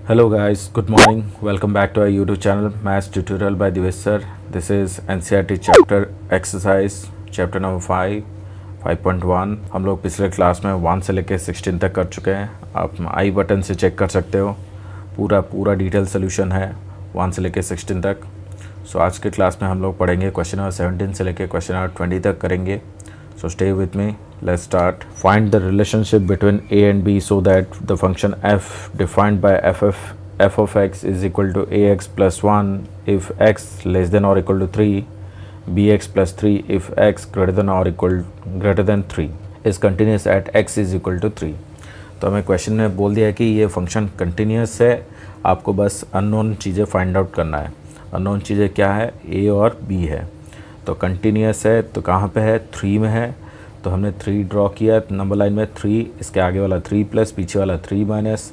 Hello guys, good morning. Welcome back to our YouTube channel Maths Tutorial by Divesh sir. This is NCERT chapter exercise chapter number 5.1. हम लोग पिछले class में 1 से लेके 16 तक कर चुके हैं. आप आई बटन से चेक कर सकते हो. पूरा डिटेल सोल्यूशन है 1 से लेके 16 तक. सो आज के क्लास में हम लोग पढ़ेंगे क्वेश्चन नंबर 17 से लेके क्वेश्चन नंबर 20 तक करेंगे. So stay with me. Let's start. Find the relationship between a and b so that the function f defined by f of x is equal to ax plus 1 if x less than or equal to 3, bx plus 3 if x greater than 3 is continuous at x is equal to 3. तो हमें question में बोल दिया है कि ये function continuous है. आपको बस अननोन चीज़ें फाइंड आउट करना है. अननोन चीज़ें क्या है? a और b है. तो कंटिन्यूस है तो कहाँ पे है? 3 में है. तो हमने 3 ड्रॉ किया नंबर लाइन में 3, इसके आगे वाला 3 प्लस, पीछे वाला 3 माइनस.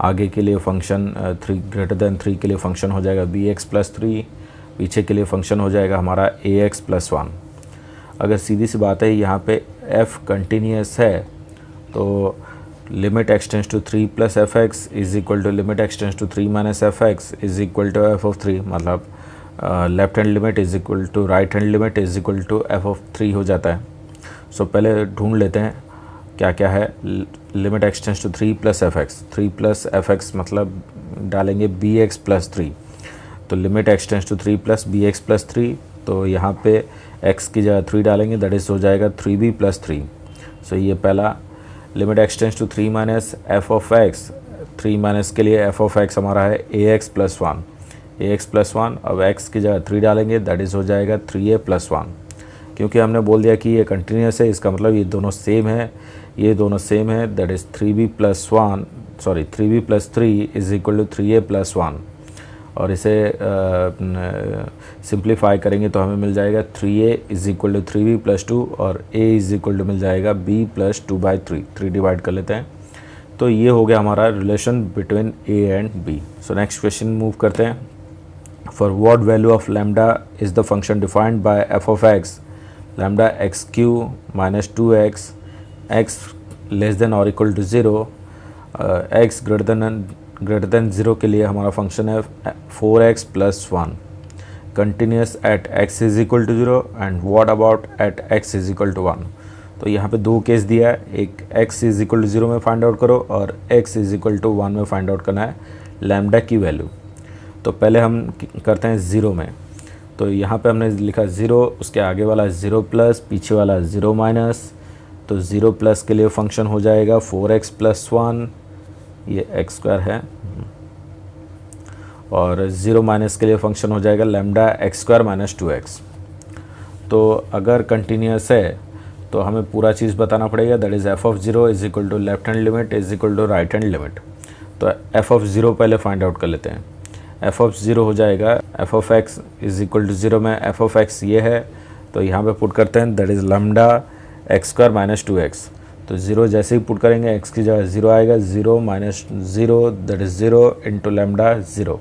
आगे के लिए फंक्शन 3 ग्रेटर देन 3 के लिए फंक्शन हो जाएगा bx प्लस 3, पीछे के लिए फंक्शन हो जाएगा हमारा ax प्लस 1. अगर सीधी सी बात है यहाँ पे f कंटिन्यूस है तो limit expanse to 3 plus F X is equal to limit expanse to 3 minus F X is equal to F of 3. मतलब left hand limit is equal to right hand limit is equal to F of 3 हो जाता है. सो पहले ढूंढ लेते हैं क्या क्या है. Limit expanse to 3 plus F X, 3 plus F X मतलब डालेंगे बी एक्स प्लस 3. तो limit expanse to 3 plus B X plus 3. तो यहाँ पे x की जगह 3 डालेंगे, दैट इज़ हो जाएगा 3b प्लस 3. सो ये पहला. Limit expanse to 3 minus F of X, 3 minus के लिए एफ ऑफ एक्स हमारा है ax प्लस 1, ax प्लस 1. अब x की जगह 3 डालेंगे, दैट इज़ हो जाएगा 3a प्लस 1. क्योंकि हमने बोल दिया कि ये कंटिन्यूस है, इसका मतलब ये दोनों सेम है, ये दोनों सेम है. That is 3b plus 3 is equal to 3a plus 1. और इसे सिंप्लीफाई करेंगे तो हमें मिल जाएगा 3a is equal to 3b plus 2 और a इज इक्वल टू मिल जाएगा b प्लस 2/3. 3 डिवाइड कर लेते हैं. तो ये हो गया हमारा relation between a and b. So next question move करते हैं. For what value of lambda is the function defined by f of x lambda x q minus 2x x less than or equal to 0 x greater than 0 के लिए हमारा function है 4x plus 1 continuous at x is equal to 0 and what about at x is equal to 1. तो यहाँ पे 2 case दिया है. एक x इज इक्वल टू 0 में फाइंड आउट करो और x इज इक्वल टू 1 में फाइंड आउट करना है लैम्डा की वैल्यू. तो पहले हम करते हैं 0 में. तो यहाँ पे हमने लिखा 0, उसके आगे वाला 0 प्लस, पीछे वाला 0 माइनस. तो 0 प्लस के लिए फंक्शन हो जाएगा 4x प्लस 1, ये x स्क्वायर है. और 0 माइनस के लिए फंक्शन हो जाएगा lambda X square minus 2x. तो अगर कंटिन्यूस है तो हमें पूरा चीज़ बताना पड़ेगा. That is F of 0 is equal to left hand limit is equal to right hand limit. तो एफ ऑफ 0 पहले फाइंड आउट कर लेते हैं. एफ ऑफ 0 हो जाएगा F of x is equal to 0 में एफ ऑफ एक्स ये है तो यहाँ पे पुट करते हैं. That is lambda X square minus 2x. तो 0 जैसे ही पुट करेंगे x की जगह 0 आएगा. 0 minus 0 that is 0 into lambda 0.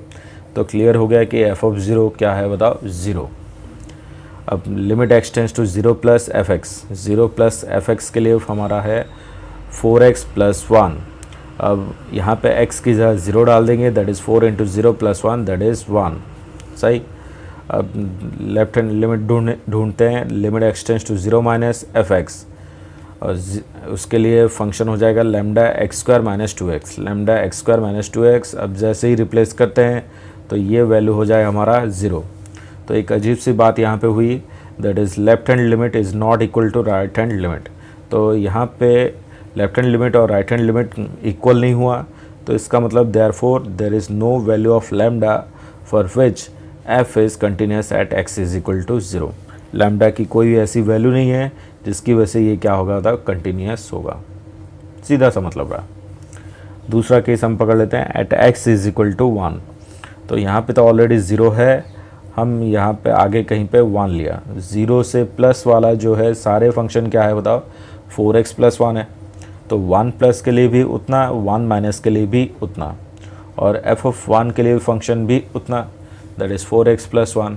तो क्लियर हो गया कि एफ ऑफ 0 क्या है बताओ? 0. अब limit expanse to 0 plus F X, 0 plus F X के लिए हमारा है 4x प्लस 1. अब यहाँ पे x की जगह 0 डाल देंगे, that is 4 into 0 plus 1 that is 1. सही. अब लेफ्ट हैंड लिमिट ढूंढते हैं. Limit expanse to 0 minus F X और उसके लिए फंक्शन हो जाएगा lambda X square minus 2x, lambda X square minus 2x. अब जैसे ही रिप्लेस करते हैं तो ये वैल्यू हो जाए हमारा 0. तो एक अजीब सी बात यहाँ पे हुई. That is left hand limit is not equal to right hand limit. तो यहाँ पे लेफ्ट हैंड लिमिट और राइट हैंड लिमिट इक्वल नहीं हुआ. तो इसका मतलब therefore there is no value of lambda for which f is continuous at x is equal to 0. Lambda की कोई भी ऐसी वैल्यू नहीं है जिसकी वजह से ये क्या होगा था? कंटिन्यूस होगा. सीधा सा मतलब रहा. दूसरा केस हम पकड़ लेते हैं. At x is equal to 1. तो यहाँ पे तो ऑलरेडी 0 है, हम यहाँ पे आगे कहीं पे 1 लिया. 0 से प्लस वाला जो है सारे फंक्शन क्या है बताओ? 4x प्लस 1 है. तो 1 प्लस के लिए भी उतना, 1 माइनस के लिए भी उतना, और f ऑफ 1 के लिए फंक्शन भी उतना. That is 4x plus 1.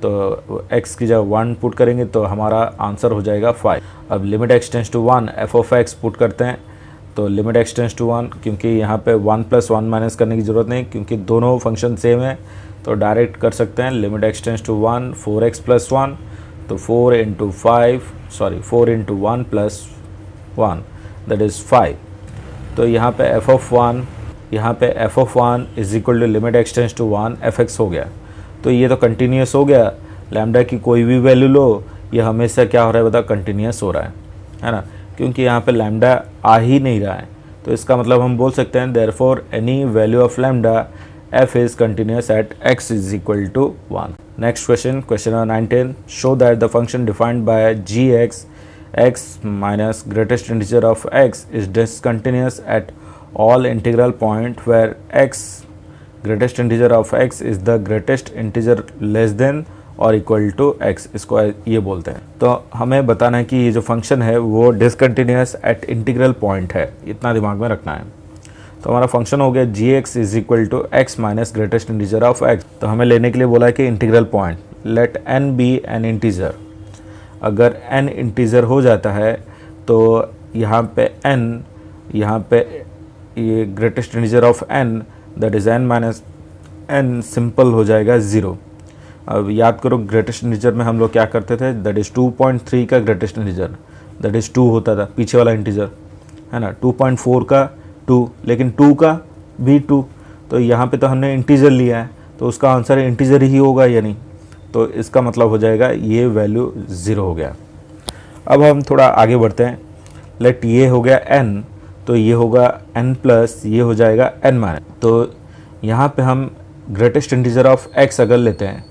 तो x की जगह 1 पुट करेंगे तो हमारा आंसर हो जाएगा 5. अब limit expanse to 1 f of x put करते हैं तो लिमिट एक्स टेंस टू 1, क्योंकि यहाँ पे 1 + 1 माइनस करने की ज़रूरत नहीं क्योंकि दोनों फंक्शन सेम है, तो डायरेक्ट कर सकते हैं। Limit x tends to 1, 4x + 1, तो 4 × 1 + 1 दैट इज़ 5। तो यहाँ पे f(1) is equal to limit x tends to 1 fx हो गया। तो ये तो कंटिन्यूस हो गया, लैम्डा की कोई भी वैल्यू लो, ये हमेशा क्या हो रहा है बता, कंटिन्यूस हो रहा है ना, क्योंकि यहाँ पे लैम्डा आ ही नहीं रहा है। तो इसका मतलब हम बोल सकते हैं therefore any value of lambda f is continuous at x is equal to 1। Next question, question number 19, show that the function defined by gx x minus greatest integer of x is discontinuous at all integral point where x greatest integer of x is the greatest integer less than और equal to x, इसको ये बोलते हैं। तो हमें बताना है कि ये जो फंक्शन है वो डिसकंटिन्यूस एट इंटीग्रल पॉइंट है, इतना दिमाग में रखना है। तो हमारा फंक्शन हो गया gx is equal to x minus greatest integer of x। तो हमें लेने के लिए बोला है कि integral point, let n be an integer. अगर n इंटीजर हो जाता है तो यहाँ पे ये greatest integer of n that is n minus n simple हो जाएगा 0। अब याद करो ग्रेटेस्ट इंटीजर में हम लोग क्या करते थे, दैट इज़ 2.3 का ग्रेटेस्ट इंटीजर दैट इज़ 2 होता था, पीछे वाला इंटीजर है ना, 2.4 का 2, लेकिन 2 का भी 2। तो यहाँ पे तो हमने इंटीजर लिया है तो उसका आंसर इंटीजर ही होगा या नहीं, तो इसका मतलब हो जाएगा ये वैल्यू 0 हो गया। अब हम थोड़ा आगे बढ़ते हैं, लेट ये हो गया n, तो ये होगा n प्लस ये हो जाएगा n माइनस। तो यहाँ पे हम ग्रेटेस्ट इंटीजर ऑफ x अगर लेते हैं,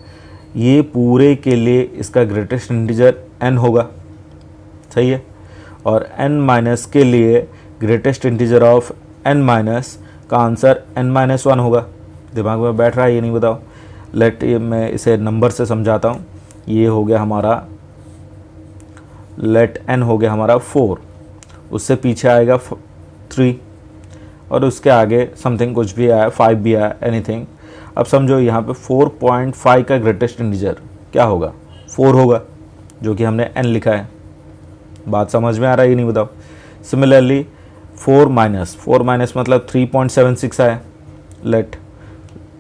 ये पूरे के लिए इसका ग्रेटेस्ट इंटीजर n होगा, सही है, और n माइनस के लिए greatest integer of n minus का आंसर n-1 होगा। दिमाग में बैठ रहा है ये नहीं बताओ। लेट मैं इसे नंबर से समझाता हूँ। ये हो गया हमारा, लेट n हो गया हमारा 4, उससे पीछे आएगा 3 और उसके आगे समथिंग कुछ भी आया, 5 भी आया, एनीथिंग। अब समझो यहाँ पे 4.5 का ग्रेटेस्ट इंटीजर क्या होगा, 4 होगा, जो कि हमने n लिखा है। बात समझ में आ रहा है ये नहीं बताओ। सिमिलरली 4 माइनस मतलब 3.76 आया, लेट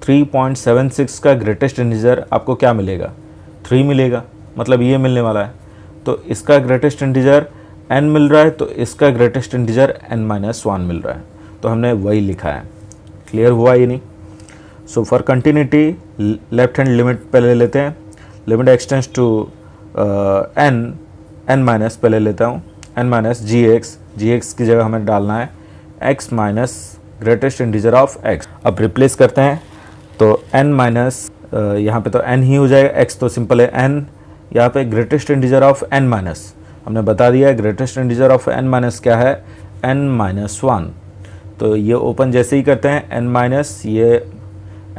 3.76 का ग्रेटेस्ट इंटीजर आपको क्या मिलेगा, 3 मिलेगा, मतलब ये मिलने वाला है। तो इसका ग्रेटेस्ट इंटीजर n मिल रहा है, तो इसका ग्रेटेस्ट इंटीजर n-1 मिल रहा है, तो हमने वही लिखा है। क्लियर हुआ ये नहीं? So for continuity left hand limit पहले लेते हैं, limit extends to n minus पहले लेता हूँ, n माइनस gx की जगह हमें डालना है x minus greatest integer of x। अब रिप्लेस करते हैं तो n माइनस, यहाँ पे तो n ही हो जाएगा, x तो सिंपल है n, यहाँ पे greatest integer of n minus हमने बता दिया है, greatest integer of n minus क्या है, n-1। तो ये ओपन जैसे ही करते हैं n माइनस, ये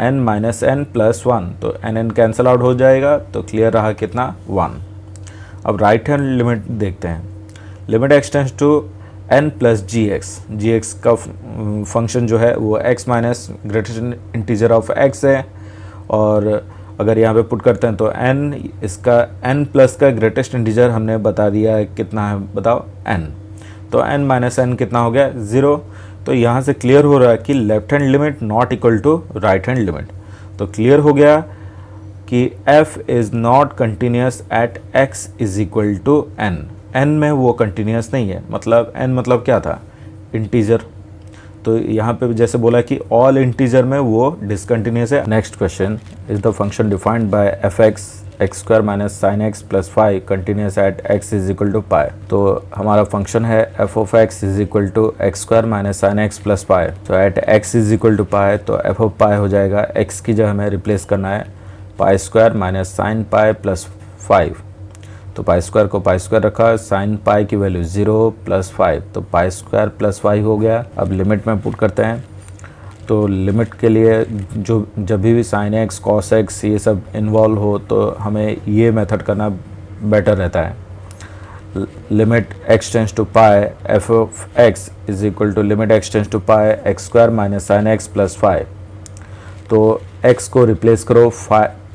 n माइनस n प्लस 1, तो n कैंसल आउट हो जाएगा, तो क्लियर रहा कितना, 1। अब राइट हैंड लिमिट देखते हैं, limit extends to n plus gx का फंक्शन जो है वो x minus greatest integer of x है, और अगर यहाँ पे पुट करते हैं तो n, इसका n प्लस का ग्रेटेस्ट इंटीजर हमने बता दिया है कितना है बताओ, n। तो n माइनस n कितना हो गया, 0। तो यहाँ से क्लियर हो रहा है कि left hand limit not equal to right hand limit. तो क्लियर हो गया कि f is not continuous at x is equal to n। n में वो कंटिन्यूस नहीं है, मतलब n मतलब क्या था, इंटीजर। तो यहाँ पे जैसे बोला कि ऑल इंटीजर में वो डिसकंटिन्यूस है। Next question, is the function defined by f x square minus sine x plus 5 continuous at x is equal to pi. तो हमारा फंक्शन है f of x is equal to x square minus sine x plus pi. तो at x is equal to pi, तो F of पाई हो जाएगा, x की जगह हमें रिप्लेस करना है pi square minus sign pi plus 5। तो पाई स्क्वायर को पाई स्क्वायर रखा, साइन पाई की वैल्यू 0 प्लस 5, तो पाई स्क्वायर प्लस 5 हो गया। अब लिमिट में पुट करते हैं, तो लिमिट के लिए जो जब भी साइन एक्स कॉस एक्स ये सब इन्वॉल्व हो तो हमें ये मेथड करना बेटर रहता है। Limit x tends to pi f of x is equal to limit x tends to pi x square minus sine x plus 5। तो एक्स को रिप्लेस करो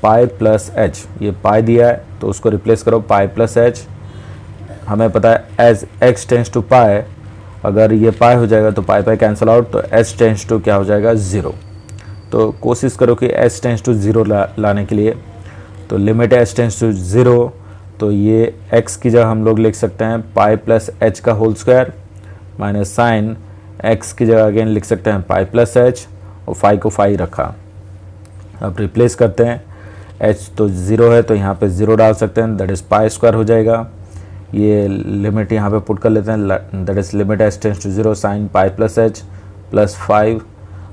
पाई प्लस एच, ये पाई दिया है तो उसको रिप्लेस करो पाई प्लस एच। हमें पता है एज एक्स टेंस टू पाई अगर ये पाई हो जाएगा तो पाई पाई कैंसिल आउट, तो h टेंस टू क्या हो जाएगा 0। तो कोशिश करो कि h टेंस टू 0 लाने के लिए। तो लिमिट h टेंस टू 0, तो ये x की जगह हम लोग लिख सकते हैं पाई प्लस h का whole square minus sine x की जगह अगेन लिख सकते हैं पाई प्लस h, और फाई को फाई रखा। अब रिप्लेस करते हैं, h तो 0 है तो यहाँ पे 0 डाल सकते हैं, दैट इज़ पाई स्क्वायर हो जाएगा। ये लिमिट यहाँ पे पुट कर लेते हैं, that is limit h tends to 0 sine pi plus h plus 5।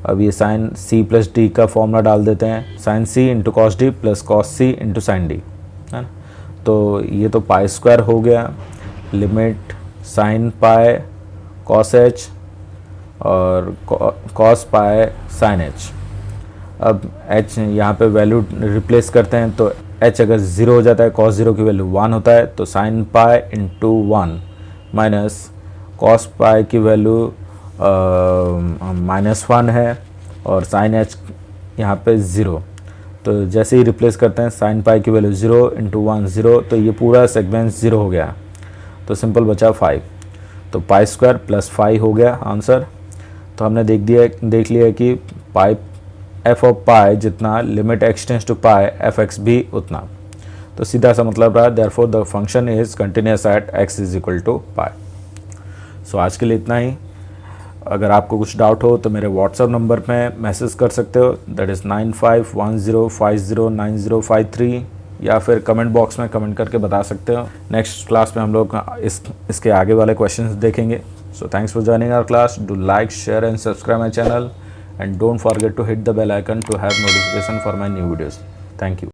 अब ये साइन c प्लस डी का फॉर्मूला डाल देते हैं, sine c into cos D plus cos c into sine D, है ना। तो ये तो पाई स्क्वायर हो गया, limit sine pi cos h और कॉस पाई साइन h। अब h यहाँ पे वैल्यू रिप्लेस करते हैं, तो h अगर 0 हो जाता है, कॉस 0 की वैल्यू 1 होता है, तो sine pi into 1 minus cos pi की वैल्यू -1 है और साइन h यहाँ पे 0। तो जैसे ही रिप्लेस करते हैं साइन पाई की वैल्यू 0 इंटू 1 0, तो ये पूरा सेगमेंट 0 हो गया, तो सिंपल बचा 5। तो पाई स्क्वायर प्लस 5 हो गया आंसर। तो हमने देख लिया कि पाई एफ ऑफ पाई जितना limit x tends to pi f x भी उतना। तो सीधा सा मतलब रहा therefore the function is continuous at x is equal to pi. So आज के लिए इतना ही। अगर आपको कुछ डाउट हो तो मेरे व्हाट्सएप नंबर पे मैसेज कर सकते हो, दैट इज़ 9510509053, या फिर कमेंट बॉक्स में कमेंट करके बता सकते हो। नेक्स्ट क्लास में हम लोग इसके आगे वाले क्वेश्चंस देखेंगे। So thanks for joining our class. Do like, share and subscribe my channel, and don't forget to hit the bell icon to have notification for my new videos. Thank you.